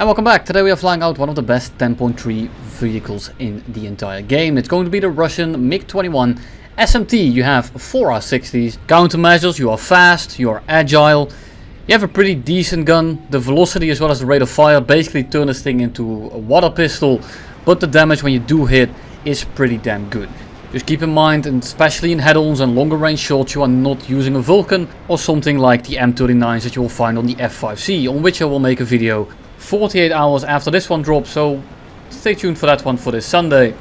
And welcome back. Today we are flying out one of the best 10.3 vehicles in the entire game. It's going to be the Russian MiG-21SMT. You have 4 R60s, countermeasures, you are fast, you are agile, you have a pretty decent gun. The velocity as well as the rate of fire basically turn this thing into a water pistol, but the damage when you do hit is pretty damn good. Just keep in mind, and especially in head-ons and longer range shots, you are not using a Vulcan or something like the M39s that you will find on the F5C, on which I will make a video 48 hours after this one drops, so stay tuned for that one for this Sunday.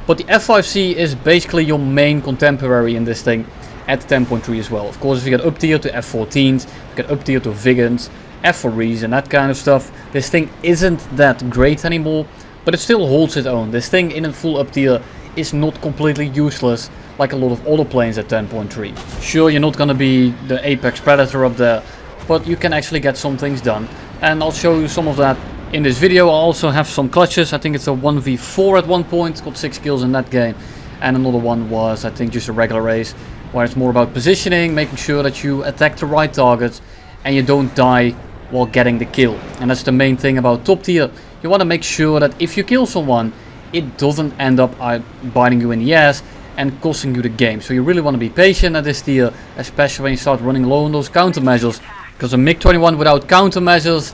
But the F5C is basically your main contemporary in this thing at 10.3 as well. Of course, if you get up tier to F14s, you get up tier to Vigans, F4Es and that kind of stuff, this thing isn't that great anymore, but it still holds its own. This thing in a full up tier is not completely useless like a lot of other planes at 10.3. Sure, you're not gonna be the apex predator up there, but you can actually get some things done. And I'll show you some of that in this video. I also have some clutches. I think it's a 1v4 at one point, got 6 kills in that game. And another one was, I think, just a regular race, where it's more about positioning, making sure that you attack the right targets and you don't die while getting the kill. And that's the main thing about top tier. You want to make sure that if you kill someone, it doesn't end up biting you in the ass and costing you the game. So you really want to be patient at this tier, especially when you start running low on those countermeasures. Because a MiG-21 without countermeasures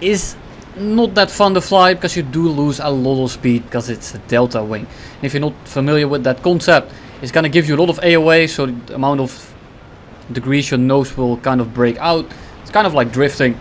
is not that fun to fly, because you do lose a lot of speed because it's a delta wing. And if you're not familiar with that concept, it's going to give you a lot of AOA, so the amount of degrees your nose will kind of break out. It's kind of like drifting.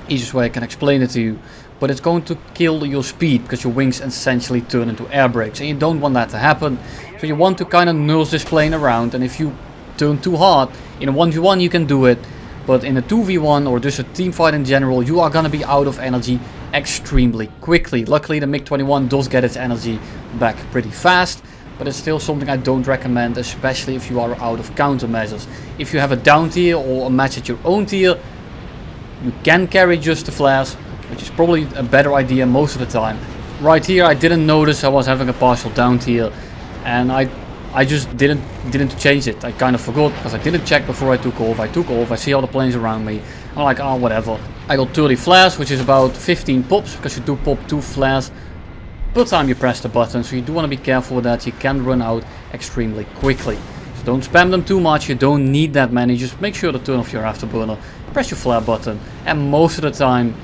Easiest way I can explain it to you. But it's going to kill your speed because your wings essentially turn into air brakes, and you don't want that to happen. So you want to kind of nurse this plane around, and if you turn too hard, in a 1v1 you can do it. But in a 2v1 or just a team fight in general, you are going to be out of energy extremely quickly. Luckily the MiG-21 does get its energy back pretty fast, but it's still something I don't recommend, especially if you are out of countermeasures. If you have a down tier or a match at your own tier, you can carry just the flares, which is probably a better idea most of the time. Right here I didn't notice I was having a partial down tier, and I just didn't change it. I kind of forgot because I didn't check before I took off. I see all the planes around me. I'm like, oh, whatever. I got 30 flares, which is about 15 pops, because you do pop 2 flares per time you press the button. So you do want to be careful with that. You can run out extremely quickly. So don't spam them too much. You don't need that many. Just make sure to turn off your afterburner. Press your flare button. And most of the time,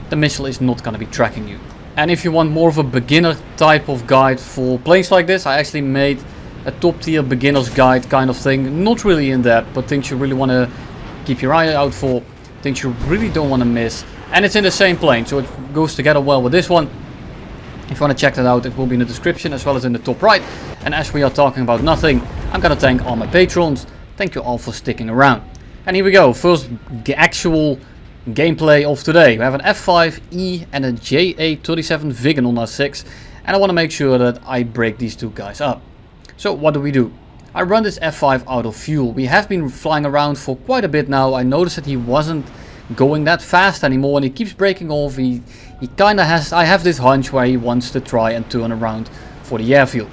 the missile is not going to be tracking you. And if you want more of a beginner type of guide for planes like this, I actually made a top tier beginner's guide kind of thing. Not really in depth, but things you really want to keep your eye out for, things you really don't want to miss. And it's in the same plane, so it goes together well with this one. If you want to check that out, it will be in the description as well as in the top right. And as we are talking about nothing, I'm gonna thank all my patrons. Thank you all for sticking around. And here we go, first actual gameplay of today. We have an F5E and a JA37 Vigan on R6, and I want to make sure that I break these two guys up. So what do? I run this F5 out of fuel. We have been flying around for quite a bit now. I noticed that he wasn't going that fast anymore, and he keeps breaking off. He kind of has, I have this hunch where he wants to try and turn around for the airfield.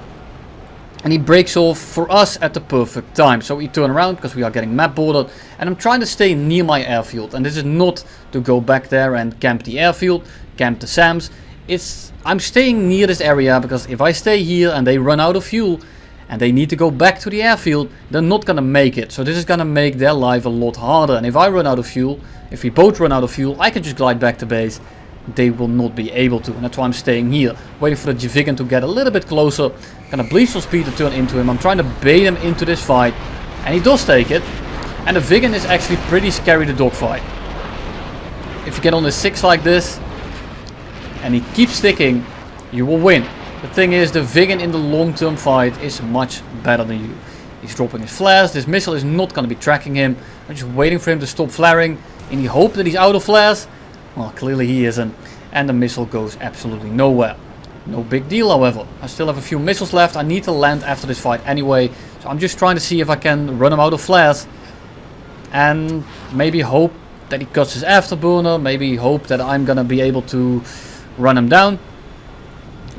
And he breaks off for us at the perfect time. So we turn around because we are getting map bordered, and I'm trying to stay near my airfield. And this is not to go back there and camp the airfield, camp the SAMs. I'm staying near this area, because if I stay here and they run out of fuel and they need to go back to the airfield, they're not gonna make it. So this is gonna make their life a lot harder. And if I run out of fuel, if we both run out of fuel, I can just glide back to base. They will not be able to, and that's why I'm staying here, waiting for the Vigan to get a little bit closer. Gonna bleed some speed to turn into him. I'm trying to bait him into this fight, and he does take it. And the Vigan is actually pretty scary to dogfight. If you get on the 6 like this, and he keeps sticking, you will win. The thing is, the Vigan in the long-term fight is much better than you. He's dropping his flares. This missile is not going to be tracking him. I'm just waiting for him to stop flaring in the hope that he's out of flares. Well, clearly he isn't. And the missile goes absolutely nowhere. No big deal, however. I still have a few missiles left. I need to land after this fight anyway. So I'm just trying to see if I can run him out of flares. And maybe hope that he cuts his afterburner. Maybe hope that I'm going to be able to run him down.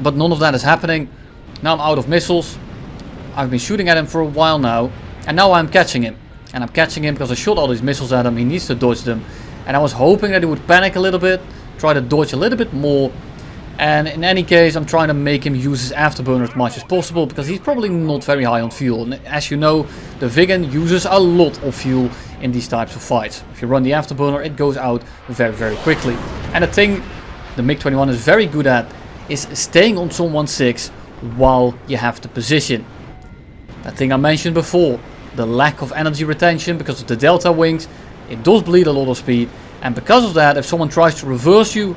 But none of that is happening. Now I'm out of missiles. I've been shooting at him for a while now. And now I'm catching him. And I'm catching him because I shot all these missiles at him. He needs to dodge them. And I was hoping that he would panic a little bit. try to dodge a little bit more. And in any case, I'm trying to make him use his afterburner as much as possible, because he's probably not very high on fuel. And as you know, the Viggen uses a lot of fuel in these types of fights. If you run the afterburner, it goes out very, very quickly. And the thing the MiG-21 is very good at is staying on someone's 6 while you have the position. That thing I mentioned before, the lack of energy retention because of the delta wings, it does bleed a lot of speed. And because of that, if someone tries to reverse you,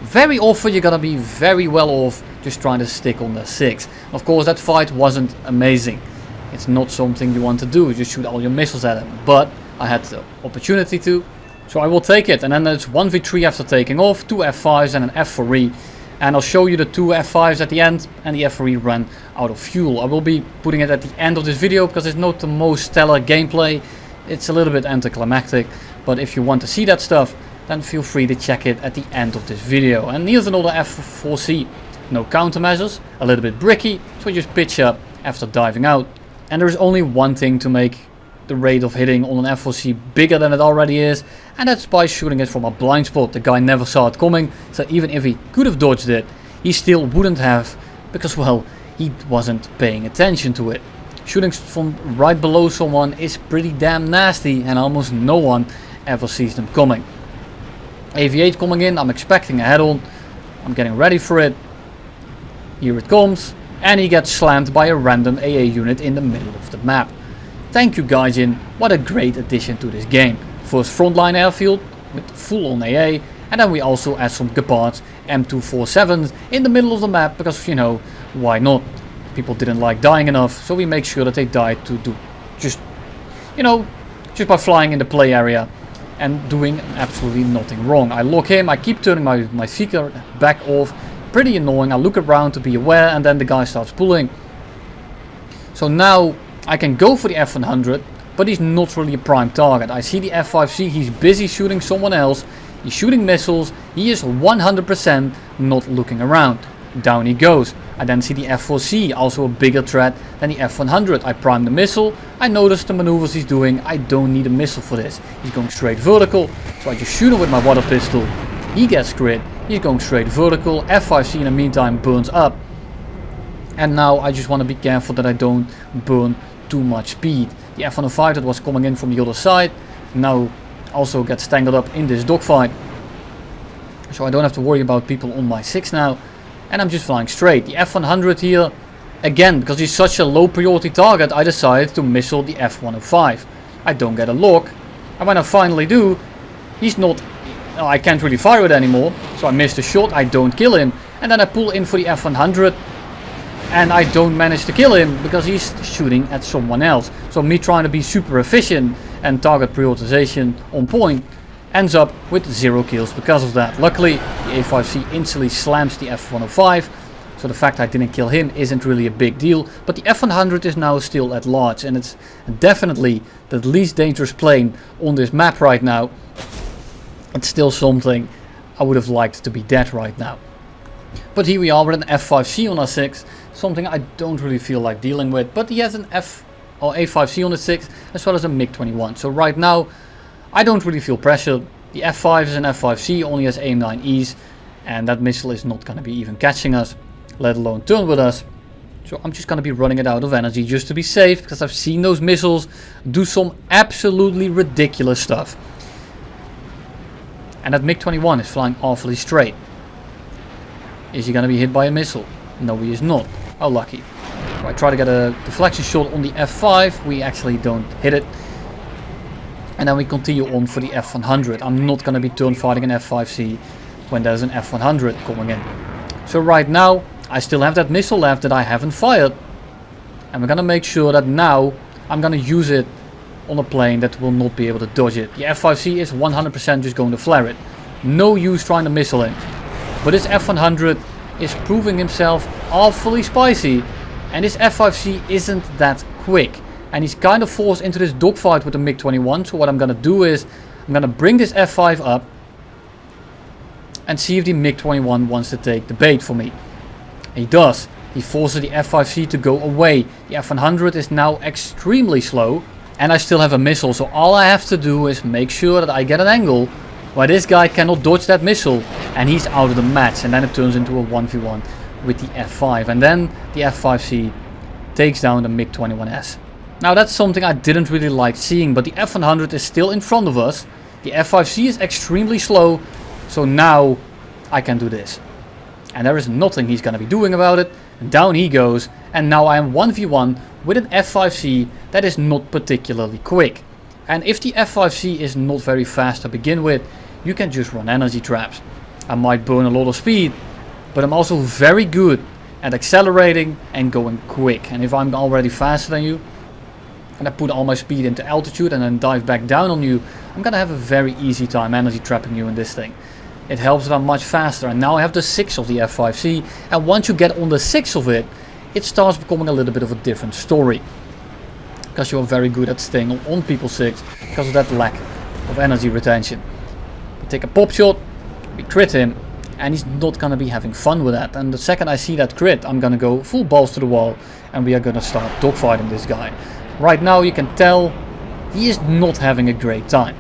very often you're gonna be very well off just trying to stick on the 6. Of course, that fight wasn't amazing. It's not something you want to do, just shoot all your missiles at him. But I had the opportunity to, so I will take it. And then it's 1v3 after taking off, 2 F5s and an F4E. And I'll show you the 2 F5s at the end, and the F4E ran out of fuel. I will be putting it at the end of this video because it's not the most stellar gameplay. It's a little bit anticlimactic, but if you want to see that stuff, then feel free to check it at the end of this video. And here's another F4C. No countermeasures, a little bit bricky, so we just pitch up after diving out. And there's only one thing to make the rate of hitting on an F4C bigger than it already is, and that's by shooting it from a blind spot. The guy never saw it coming, so even if he could have dodged it, he still wouldn't have, because, well, he wasn't paying attention to it. Shooting from right below someone is pretty damn nasty, and almost no one ever sees them coming. AV8 coming in, I'm expecting a head-on, I'm getting ready for it. Here it comes, and he gets slammed by a random AA unit in the middle of the map. Thank you Gaijin, what a great addition to this game. First frontline airfield with full on AA, and then we also add some Gepards M247s in the middle of the map, because, you know, why not? People didn't like dying enough, so we make sure that they died to do just by flying in the play area and doing absolutely nothing wrong. I lock him, I keep turning my seeker back off, pretty annoying. I look around to be aware, and then the guy starts pulling. So now I can go for the F100, but he's not really a prime target. I see the F5C, he's busy shooting someone else, he's shooting missiles, he is 100% not looking around. Down he goes. I then see the F4C, also a bigger threat than the F100. I prime the missile, I notice the maneuvers he's doing, I don't need a missile for this. He's going straight vertical, so I just shoot him with my water pistol. He gets crit, he's going straight vertical, F5C in the meantime burns up. And now I just want to be careful that I don't burn too much speed. The F105 that was coming in from the other side now also gets tangled up in this dogfight. So I don't have to worry about people on my 6 now. And I'm just flying straight. The F100 here, again, because he's such a low priority target, I decided to missile the F105. I don't get a lock, and when I finally do, he's not, I can't really fire it anymore, so I missed a shot, I don't kill him, and then I pull in for the F100, and I don't manage to kill him because he's shooting at someone else. So me trying to be super efficient and target prioritization on point ends up with 0 kills because of that. Luckily, the A5C instantly slams the F105, so the fact I didn't kill him isn't really a big deal. But the F100 is now still at large, and it's definitely the least dangerous plane on this map right now. It's still something I would have liked to be dead right now. But here we are with an F5C on our 6, something I don't really feel like dealing with. But he has an A5C on the 6 as well as a MiG-21. So right now, I don't really feel pressured. The F5 is an F5C, only has AIM-9Es, and that missile is not going to be even catching us, let alone turn with us. So I'm just going to be running it out of energy just to be safe, because I've seen those missiles do some absolutely ridiculous stuff. And that MiG-21 is flying awfully straight. Is he going to be hit by a missile? No, he is not. How lucky. So I try to get a deflection shot on the F5. We actually don't hit it. And then we continue on for the F100. I'm not going to be turn fighting an F5C when there's an F100 coming in. So right now, I still have that missile left that I haven't fired. And we're going to make sure that now I'm going to use it on a plane that will not be able to dodge it. The F5C is 100% just going to flare it. No use trying to missile him. But this F100 is proving himself awfully spicy. And this F5C isn't that quick. And he's kind of forced into this dogfight with the MiG-21. So what I'm going to do is, I'm going to bring this F5 up and see if the MiG-21 wants to take the bait for me. He does. He forces the F5C to go away. The F100 is now extremely slow. And I still have a missile. So all I have to do is make sure that I get an angle where this guy cannot dodge that missile. and he's out of the match, and then it turns into a 1v1 with the F5, and then the F5C takes down the MiG-21S. Now that's something I didn't really like seeing, but the F100 is still in front of us. The F5C is extremely slow, so now I can do this. And there is nothing he's gonna be doing about it. And down he goes, and now I am 1v1 with an F5C that is not particularly quick. And if the F5C is not very fast to begin with, you can just run energy traps. I might burn a lot of speed, but I'm also very good at accelerating and going quick. And if I'm already faster than you, and I put all my speed into altitude and then dive back down on you, I'm gonna have a very easy time energy trapping you in this thing. It helps that I'm much faster, and now I have the 6 of the F5C, and once you get on the 6 of it, it starts becoming a little bit of a different story. Because you're very good at staying on people's 6 because of that lack of energy retention. We take a pop shot, we crit him, and he's not gonna be having fun with that. And the second I see that crit, I'm gonna go full balls to the wall, and we are gonna start dogfighting this guy. Right now you can tell he is not having a great time.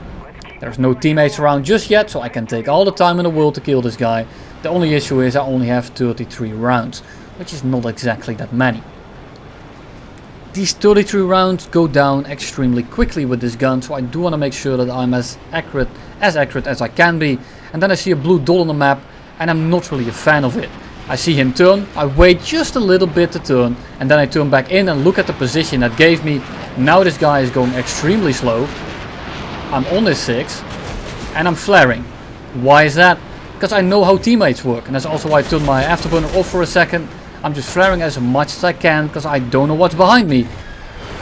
There's no teammates around just yet, so I can take all the time in the world to kill this guy. The only issue is I only have 33 rounds, which is not exactly that many. These 33 rounds go down extremely quickly with this gun, so I do want to make sure that I'm as accurate as I can be. And then I see a blue dot on the map, and I'm not really a fan of it. I see him turn, I wait just a little bit to turn, and then I turn back in and look at the position that gave me. Now this guy is going extremely slow. I'm on this 6, and I'm flaring. Why is that? Because I know how teammates work, and that's also why I turned my afterburner off for a second. I'm just flaring as much as I can, because I don't know what's behind me.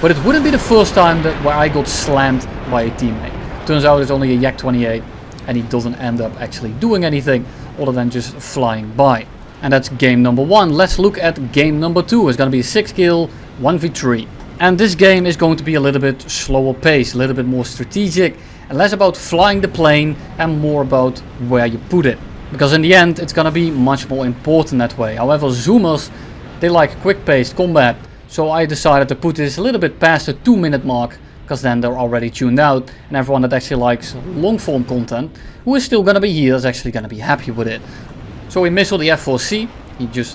But it wouldn't be the first time where I got slammed by a teammate. Turns out it's only a Yak-28, and he doesn't end up actually doing anything other than just flying by. And that's game number 1. Let's look at game number 2. It's going to be a 6 kill, 1v3. And this game is going to be a little bit slower pace, a little bit more strategic, and less about flying the plane and more about where you put it. Because in the end it's going to be much more important that way. However, Zoomers, they like quick paced combat, so I decided to put this a little bit past the 2-minute mark, because then they're already tuned out, and everyone that actually likes long form content, who is still going to be here, is actually going to be happy with it. So we missile the F4C.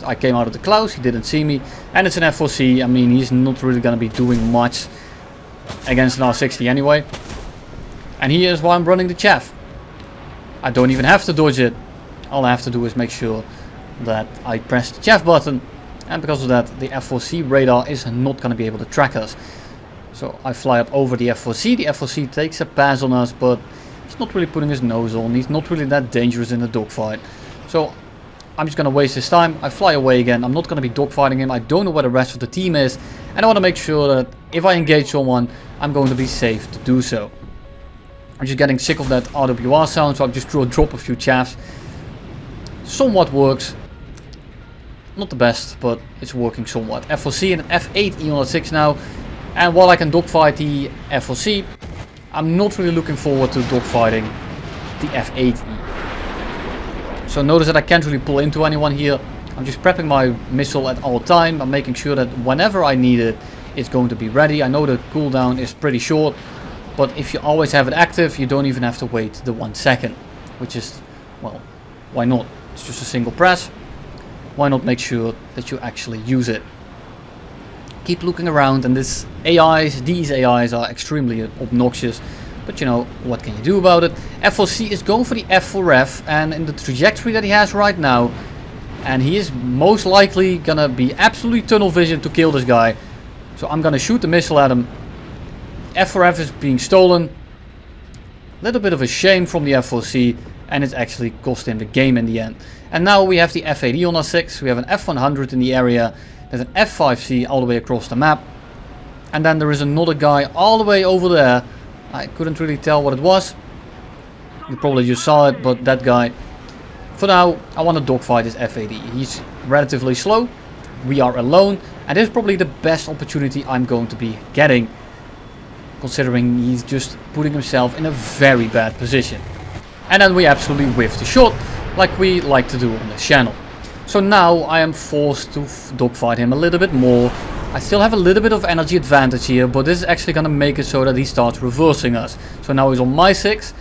I came out of the clouds, he didn't see me, and it's an F4C. I mean, he's not really going to be doing much against an R60 anyway. And here's why I'm running the chaff. I don't even have to dodge it. All I have to do is make sure that I press the chaff button, and because of that the F4C radar is not going to be able to track us. So I fly up over the F4C. The F4C takes a pass on us, but he's not really putting his nose on. He's not really that dangerous in the dogfight. So I'm just going to waste his time. I fly away again. I'm not going to be dogfighting him. I don't know where the rest of the team is. And I want to make sure that if I engage someone, I'm going to be safe to do so. I'm just getting sick of that RWR sound, so I just drop a few chaffs. Somewhat works. Not the best, but it's working somewhat. F4C and F8 E106 now. And while I can dogfight the F4C, I'm not really looking forward to dogfighting the F8E. So notice that I can't really pull into anyone here. I'm just prepping my missile at all time. I'm making sure that whenever I need it, it's going to be ready. I know the cooldown is pretty short, but if you always have it active, you don't even have to wait the 1 second. Which is, well, why not? It's just a single press. Why not make sure that you actually use it? Keep looking around, and these AIs are extremely obnoxious. But you know, what can you do about it? F4C is going for the F4F, and in the trajectory that he has right now, and he is most likely gonna be absolutely tunnel vision to kill this guy. So I'm gonna shoot the missile at him. F4F is being stolen. A little bit of a shame from the F4C, and it's actually cost him the game in the end. And now we have the F8E on our 6, we have an F100 in the area, there's an F5C all the way across the map. And then there is another guy all the way over there. I couldn't really tell what it was. You probably just saw it, but that guy. For now, I want to dogfight this F8E. He's relatively slow. We are alone, and this is probably the best opportunity I'm going to be getting, considering he's just putting himself in a very bad position. And then we absolutely whiff the shot, like we like to do on this channel. So now I am forced to dogfight him a little bit more. I still have a little bit of energy advantage here, but this is actually going to make it so that he starts reversing us. So now he's on my 6.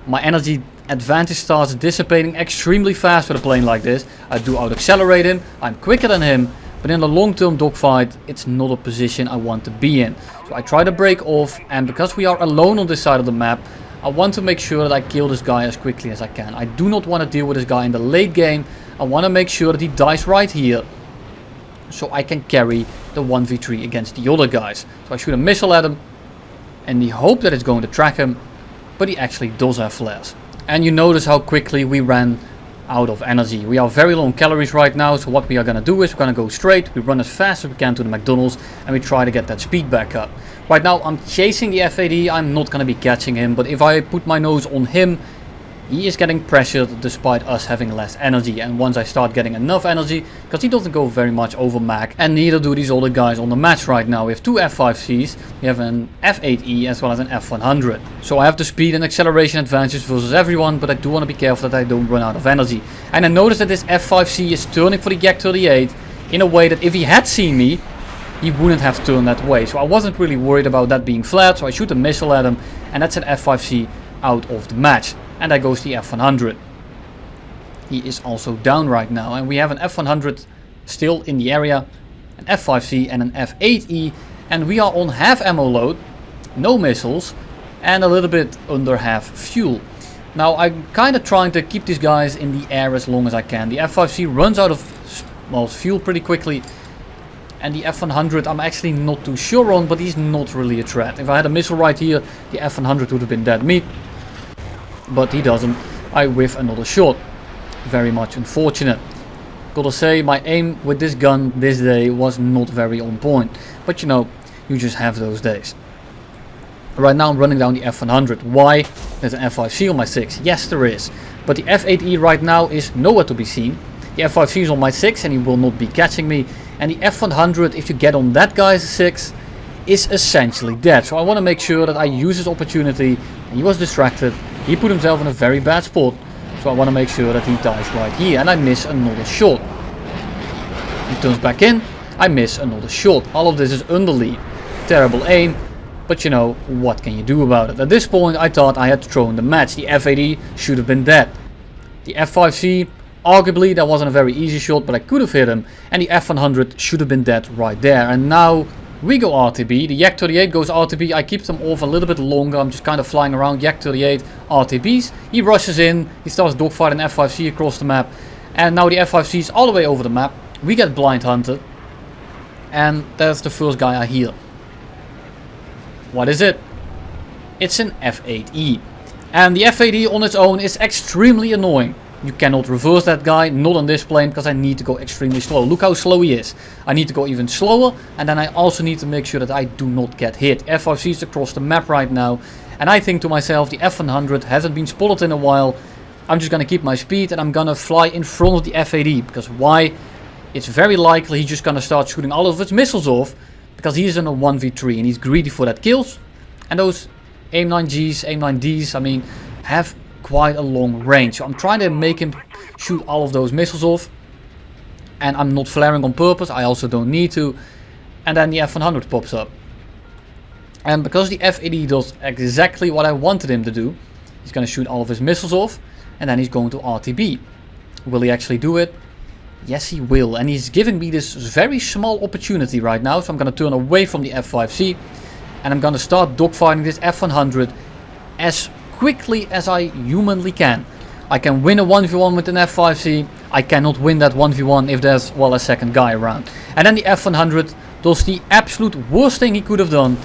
My energy advantage starts dissipating extremely fast with a plane like this. I do out-accelerate him, I'm quicker than him, but in the long-term dogfight, it's not a position I want to be in. So I try to break off, and because we are alone on this side of the map, I want to make sure that I kill this guy as quickly as I can. I do not want to deal with this guy in the late game. I want to make sure that he dies right here, so I can carry the 1v3 against the other guys. So I shoot a missile at him, in the hope that it's going to track him, but he actually does have flares. And you notice how quickly we ran out of energy. We are very low on calories right now, so what we are going to do is we're going to go straight, we run as fast as we can to the McDonald's, and we try to get that speed back up. Right now I'm chasing the FAD, I'm not going to be catching him, but if I put my nose on him, he is getting pressured despite us having less energy. And once I start getting enough energy, because he doesn't go very much over Mach, and neither do these other guys on the match right now. We have two F5Cs, we have an F8E as well as an F100. So I have the speed and acceleration advantage versus everyone, but I do want to be careful that I don't run out of energy. And I notice that this F5C is turning for the Yak-38 in a way that if he had seen me, he wouldn't have turned that way. So I wasn't really worried about that being flat, so I shoot a missile at him, and that's an F5C out of the match. And there goes the F100. He is also down right now, and we have an F100 still in the area, an F5C and an F8E, and we are on half ammo load, no missiles, and a little bit under half fuel. Now I'm kind of trying to keep these guys in the air as long as I can. The F5C runs out of fuel pretty quickly, and the F100 I'm actually not too sure on, but he's not really a threat. If I had a missile right here, the F100 would have been dead meat. But he doesn't. I whiff another shot. Very much unfortunate. Gotta say, my aim with this gun this day was not very on point. But you know, you just have those days. Right now I'm running down the F100. Why? There's an F5C on my 6. Yes, there is. But the F8E right now is nowhere to be seen. The F5C is on my 6 and he will not be catching me. And the F100, if you get on that guy's 6, is essentially dead. So I want to make sure that I use this opportunity. And he was distracted. He put himself in a very bad spot. So I want to make sure that he dies right here. And I miss another shot. He turns back in. I miss another shot. All of this is under lead. Terrible aim. But you know, what can you do about it? At this point I thought I had thrown the match. The F8E should have been dead. The F5C, arguably that wasn't a very easy shot, but I could have hit him. And the F100 should have been dead right there. And now we go RTB. The Yak-38 goes RTB. I keep them off a little bit longer. I'm just kind of flying around. Yak-38 RTBs. He rushes in. He starts dogfighting F5C across the map. And now the F5C is all the way over the map. We get blind hunted. And that's the first guy I heal. What is it? It's an F8E. And the F8E on its own is extremely annoying. You cannot reverse that guy, not on this plane, because I need to go extremely slow. Look how slow he is. I need to go even slower, and then I also need to make sure that I do not get hit. F5C is across the map right now, and I think to myself, the F100 hasn't been spotted in a while. I'm just going to keep my speed, and I'm going to fly in front of the F8E, because why? It's very likely he's just going to start shooting all of his missiles off, because he's in a 1v3, and he's greedy for that kills. And those AIM-9Gs, AIM-9Ds, I mean, have quite a long range. So I'm trying to make him shoot all of those missiles off. And I'm not flaring on purpose. I also don't need to. And then the F100 pops up. And because the F8E does exactly what I wanted him to do, he's going to shoot all of his missiles off. And then he's going to RTB. Will he actually do it? Yes, he will. And he's giving me this very small opportunity right now. So I'm going to turn away from the F5C. And I'm going to start dogfighting this F100 as quickly as I humanly can. I can win a 1v1 with an F5C. I cannot win that 1v1 if there's, well, a second guy around. And then the F100 does the absolute worst thing he could have done.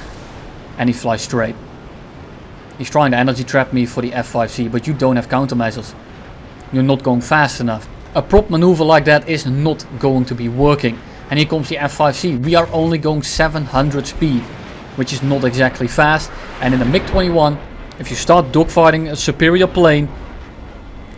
And he flies straight. He's trying to energy trap me for the F5C, but you don't have countermeasures. You're not going fast enough. A prop maneuver like that is not going to be working. And here comes the F5C. We are only going 700 speed, which is not exactly fast. And in the MiG-21, if you start dogfighting a superior plane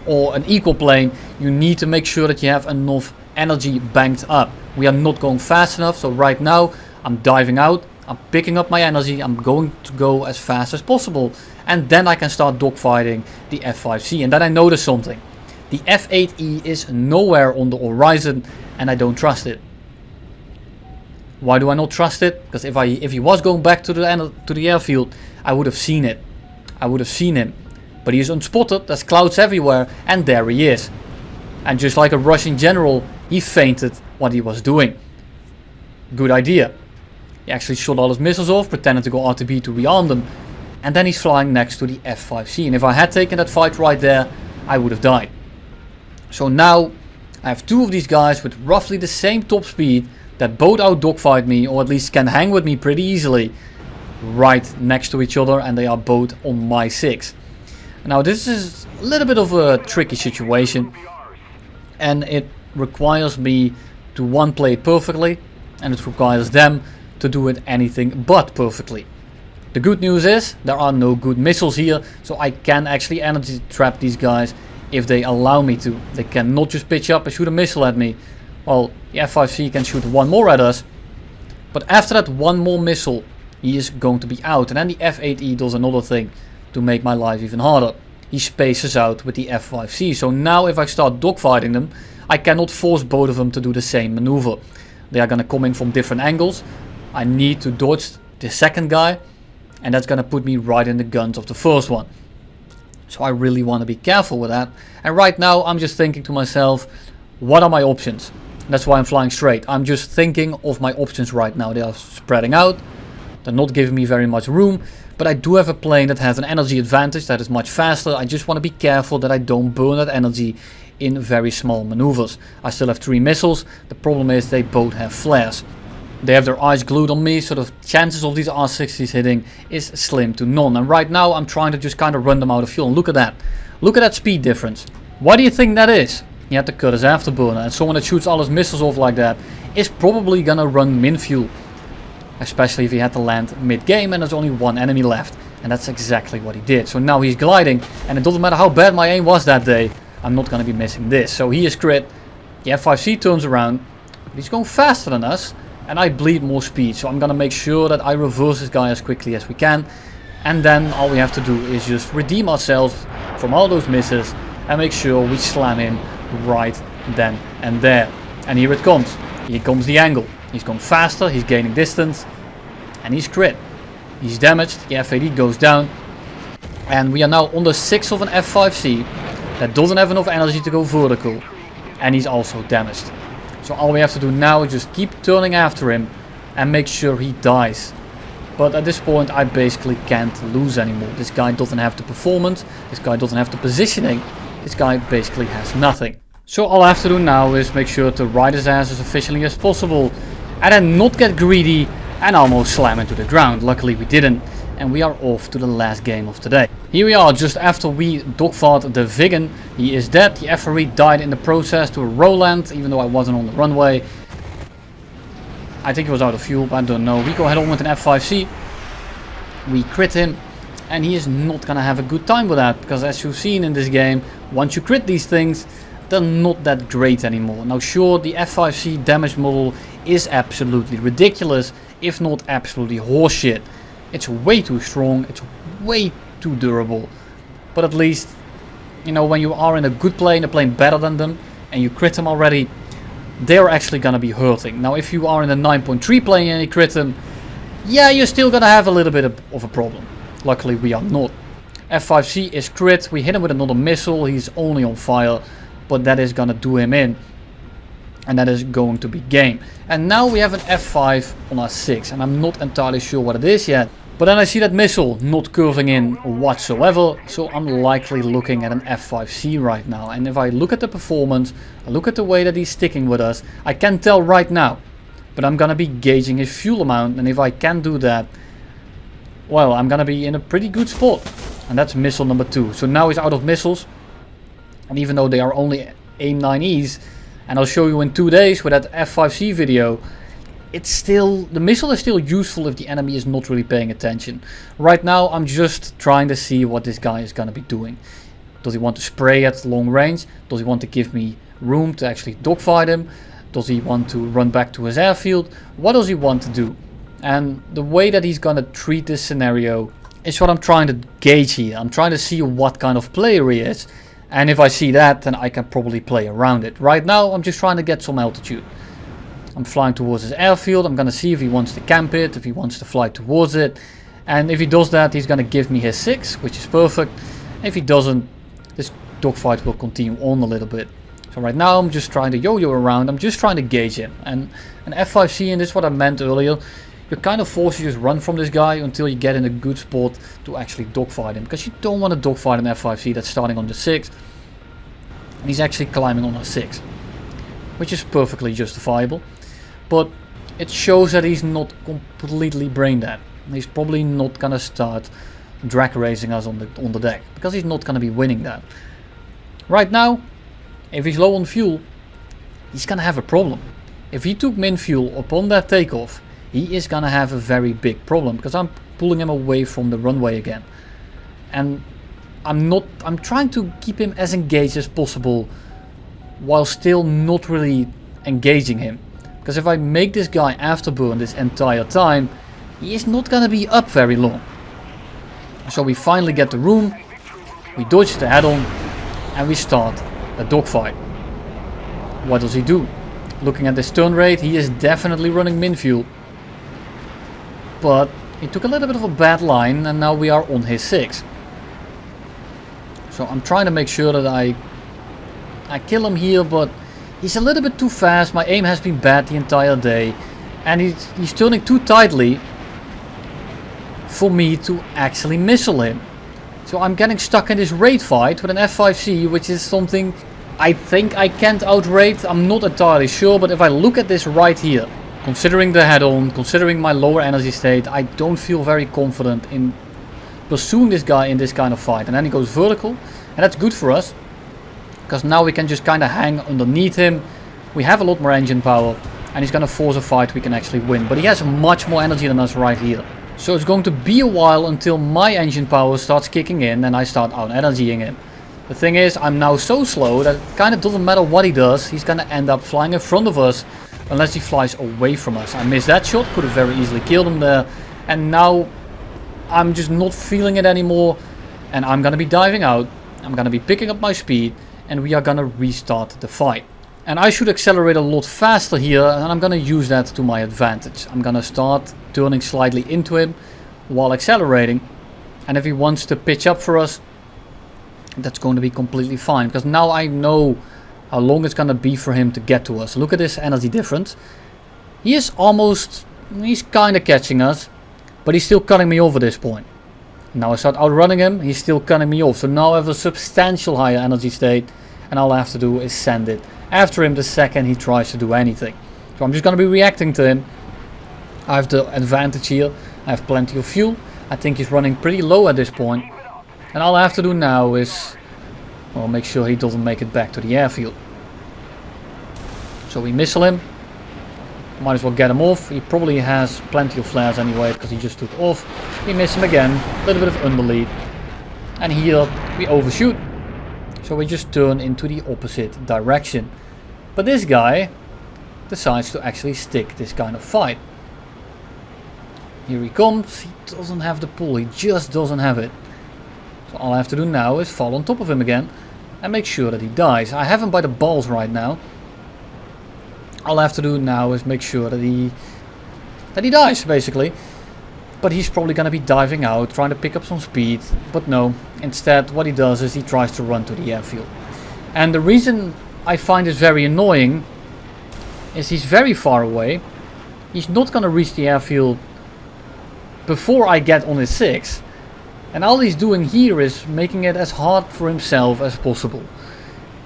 or an equal plane, you need to make sure that you have enough energy banked up. We are not going fast enough, so right now I'm diving out, I'm picking up my energy, I'm going to go as fast as possible. And then I can start dogfighting the F5C. And then I notice something. The F8E is nowhere on the horizon and I don't trust it. Why do I not trust it? Because if he was going back to the airfield, I would have seen it. I would have seen him. But he is unspotted, there's clouds everywhere, and there he is. And just like a Russian general, he feinted what he was doing. Good idea. He actually shot all his missiles off, pretended to go RTB to rearm them, and then he's flying next to the F5C. And if I had taken that fight right there, I would have died. So now I have two of these guys with roughly the same top speed that both out dogfight me, or at least can hang with me pretty easily, right next to each other, and they are both on my 6. Now this is a little bit of a tricky situation, and it requires me to one play it perfectly, and it requires them to do it anything but perfectly. The good news is there are no good missiles here, so I can actually energy trap these guys if they allow me to. They cannot just pitch up and shoot a missile at me. Well, the F5C can shoot one more at us, but after that one more missile he is going to be out, and then the F8E does another thing to make my life even harder. He spaces out with the F5C, so now if I start dogfighting them, I cannot force both of them to do the same maneuver. They are going to come in from different angles. I need to dodge the second guy, and that's going to put me right in the guns of the first one. So I really want to be careful with that. And right now I'm just thinking to myself, what are my options? That's why I'm flying straight. I'm just thinking of my options right now. They are spreading out. They're not giving me very much room. But I do have a plane that has an energy advantage that is much faster. I just want to be careful that I don't burn that energy in very small maneuvers. I still have 3 missiles. The problem is they both have flares. They have their eyes glued on me, so the chances of these R60s hitting is slim to none. And right now I'm trying to just kind of run them out of fuel. And look at that. Look at that speed difference. Why do you think that is? He had to cut his afterburner, and someone that shoots all his missiles off like that is probably gonna run min fuel. Especially if he had to land mid-game and there's only one enemy left. And that's exactly what he did. So now he's gliding, and it doesn't matter how bad my aim was that day, I'm not gonna be missing this. So he is crit. The F5C turns around, but he's going faster than us, and I bleed more speed. So I'm gonna make sure that I reverse this guy as quickly as we can. And then all we have to do is just redeem ourselves from all those misses and make sure we slam him right then and there. And here it comes. Here comes the angle. He's going faster, he's gaining distance, and he's crit. He's damaged, the F8E goes down, and we are now on the 6 of an F5C that doesn't have enough energy to go vertical, and he's also damaged. So all we have to do now is just keep turning after him and make sure he dies. But at this point I basically can't lose anymore. This guy doesn't have the performance, this guy doesn't have the positioning, this guy basically has nothing. So all I have to do now is make sure to ride his ass as efficiently as possible, and then not get greedy and almost slam into the ground. Luckily we didn't, and we are off to the last game of today. Here we are just after we dogfought the Viggen. He is dead. The FRE died in the process to a Roland, even though I wasn't on the runway. I think he was out of fuel, but I don't know. We go head on with an F5C. We crit him, and he is not gonna have a good time with that, because as you've seen in this game, once you crit these things, they're not that great anymore. Now sure, the F5C damage model is absolutely ridiculous, if not absolutely horseshit. It's way too strong, it's way too durable. But at least, you know, when you are in a good plane, a plane better than them, and you crit them already, they're actually gonna be hurting. Now if you are in a 9.3 plane and you crit them, yeah, you're still gonna have a little bit of a problem. Luckily we are not. F5C is crit, we hit him with another missile, he's only on fire, but that is gonna do him in. And that is going to be game. And now we have an F5 on our 6, and I'm not entirely sure what it is yet. But then I see that missile not curving in whatsoever, so I'm likely looking at an F5C right now. And if I look at the performance, I look at the way that he's sticking with us, I can tell right now. But I'm gonna be gauging his fuel amount, and if I can do that, well, I'm gonna be in a pretty good spot. And that's missile number 2. So now he's out of missiles, and even though they are only AIM-9Es, and I'll show you in 2 days with that F5C video, it's still, the missile is still useful if the enemy is not really paying attention. Right now I'm just trying to see what this guy is gonna be doing. Does he want to spray at long range? Does he want to give me room to actually dogfight him? Does he want to run back to his airfield? What does he want to do? And the way that he's gonna treat this scenario is what I'm trying to gauge here. I'm trying to see what kind of player he is. And if I see that, then I can probably play around it. Right now, I'm just trying to get some altitude. I'm flying towards his airfield. I'm going to see if he wants to camp it, if he wants to fly towards it. And if he does that, he's going to give me his 6, which is perfect. If he doesn't, this dogfight will continue on a little bit. So right now I'm just trying to yo-yo around, I'm just trying to gauge him. And an F5C, and this is what I meant earlier, you're kind of forced to just run from this guy until you get in a good spot to actually dogfight him. Because you don't want to dogfight an F5C that's starting on the 6. And he's actually climbing on a 6. Which is perfectly justifiable. But it shows that he's not completely brain dead. He's probably not going to start drag racing us on the deck. Because he's not going to be winning that. Right now, if he's low on fuel, he's gonna have a problem. If he took min fuel upon that takeoff, he is gonna have a very big problem because I'm pulling him away from the runway again. And I'm trying to keep him as engaged as possible while still not really engaging him. Because if I make this guy afterburn this entire time, he is not gonna be up very long. So we finally get the room, we dodge the head-on, and we start a dogfight. What does he do? Looking at this turn rate, he is definitely running min fuel. But he took a little bit of a bad line and now we are on his 6. So I'm trying to make sure that I kill him here, but he's a little bit too fast. My aim has been bad the entire day. And he's turning too tightly for me to actually missile him. So I'm getting stuck in this raid fight with an F5C, which is something I think I can't outrate. I'm not entirely sure, but if I look at this right here, considering the head-on, considering my lower energy state, I don't feel very confident in pursuing this guy in this kind of fight. And then he goes vertical, and that's good for us, because now we can just kind of hang underneath him. We have a lot more engine power, and he's going to force a fight we can actually win. But he has much more energy than us right here. So it's going to be a while until my engine power starts kicking in and I start out-energying him. The thing is, I'm now so slow that it kind of doesn't matter what he does, he's going to end up flying in front of us unless he flies away from us. I missed that shot, could have very easily killed him there. And now I'm just not feeling it anymore and I'm going to be diving out. I'm going to be picking up my speed and we are going to restart the fight. And I should accelerate a lot faster here and I'm going to use that to my advantage. I'm going to start turning slightly into him while accelerating. And if he wants to pitch up for us, that's going to be completely fine. Because now I know how long it's going to be for him to get to us. Look at this energy difference. He's kind of catching us. But he's still cutting me off at this point. Now I start outrunning him, he's still cutting me off. So now I have a substantial higher energy state. And all I have to do is send it after him the second he tries to do anything. So I'm just going to be reacting to him. I have the advantage here. I have plenty of fuel. I think he's running pretty low at this point. And all I have to do now is, well, make sure he doesn't make it back to the airfield. So we missile him. Might as well get him off. He probably has plenty of flares anyway because he just took off. We miss him again. A little bit of underlead. And here we overshoot. So we just turn into the opposite direction. But this guy decides to actually stick this kind of fight. Here he comes. He doesn't have the pull. He just doesn't have it. So all I have to do now is fall on top of him again. And make sure that he dies. I have him by the balls right now. All I have to do now is make sure that he dies basically. But he's probably going to be diving out, trying to pick up some speed. But no, instead what he does is he tries to run to the airfield. And the reason I find this very annoying is he's very far away. He's not going to reach the airfield before I get on his 6. And all he's doing here is making it as hard for himself as possible.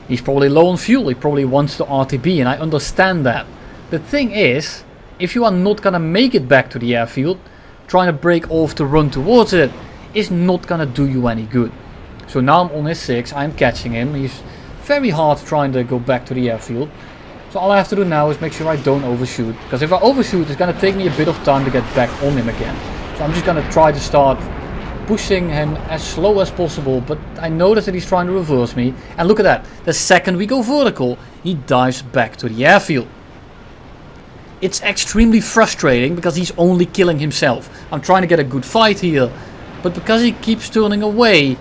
He's probably low on fuel, he probably wants to RTB, and I understand that. The thing is, if you are not going to make it back to the airfield, trying to break off to run towards it is not gonna do you any good. So now I'm on his 6, I'm catching him, he's very hard trying to go back to the airfield. So all I have to do now is make sure I don't overshoot, because if I overshoot it's gonna take me a bit of time to get back on him again. So I'm just gonna try to start pushing him as slow as possible, but I notice that he's trying to reverse me. And look at that, the second we go vertical, he dives back to the airfield. It's extremely frustrating because he's only killing himself. I'm trying to get a good fight here, but because he keeps turning away,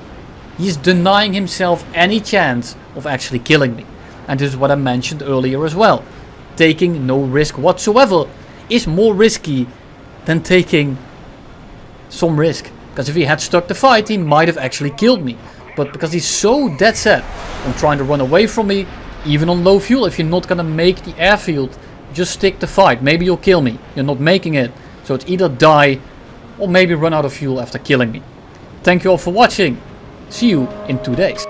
he's denying himself any chance of actually killing me. And this is what I mentioned earlier as well. Taking no risk whatsoever is more risky than taking some risk. Because if he had stuck the fight, he might have actually killed me. but because he's so dead set on trying to run away from me, even on low fuel, if you're not gonna make the airfield, just stick the fight. Maybe you'll kill me. You're not making it, so it's either die or maybe run out of fuel after killing me. Thank you all for watching. See you in 2 days.